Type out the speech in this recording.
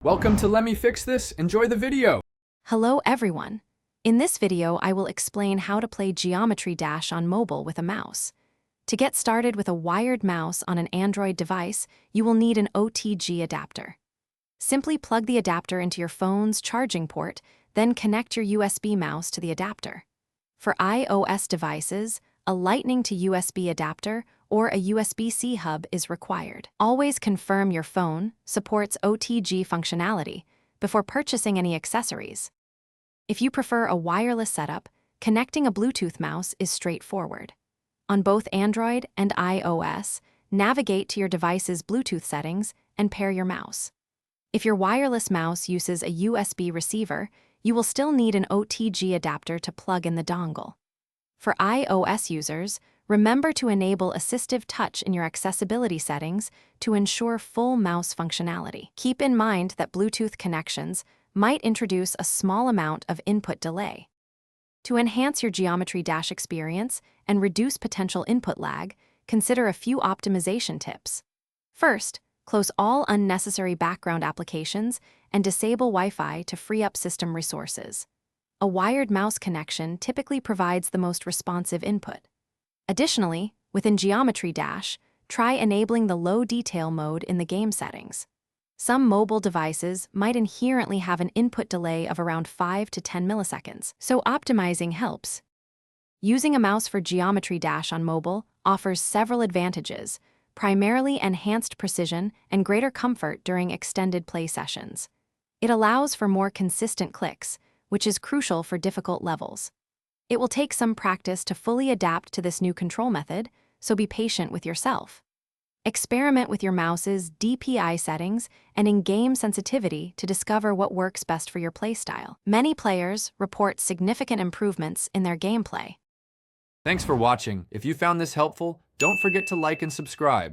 Welcome to Let Me Fix This. Enjoy the video. Hello everyone. In this video, I will explain how to play Geometry Dash on mobile with a mouse. To get started with a wired mouse on an Android device, you will need an OTG adapter. Simply plug the adapter into your phone's charging port, then connect your USB mouse to the adapter. For iOS devices, a Lightning to USB adapter or a USB-C hub is required. Always confirm your phone supports OTG functionality before purchasing any accessories. If you prefer a wireless setup, connecting a Bluetooth mouse is straightforward. On both Android and iOS, navigate to your device's Bluetooth settings and pair your mouse. If your wireless mouse uses a USB receiver, you will still need an OTG adapter to plug in the dongle. For iOS users, remember to enable Assistive Touch in your accessibility settings to ensure full mouse functionality. Keep in mind that Bluetooth connections might introduce a small amount of input delay. To enhance your Geometry Dash experience and reduce potential input lag, consider a few optimization tips. First, close all unnecessary background applications and disable Wi-Fi to free up system resources. A wired mouse connection typically provides the most responsive input. Additionally, within Geometry Dash, try enabling the low detail mode in the game settings. Some mobile devices might inherently have an input delay of around 5 to 10 milliseconds, so optimizing helps. Using a mouse for Geometry Dash on mobile offers several advantages, primarily enhanced precision and greater comfort during extended play sessions. It allows for more consistent clicks, which is crucial for difficult levels. It will take some practice to fully adapt to this new control method, so be patient with yourself. Experiment with your mouse's DPI settings and in-game sensitivity to discover what works best for your playstyle. Many players report significant improvements in their gameplay. Thanks for watching. If you found this helpful, don't forget to like and subscribe.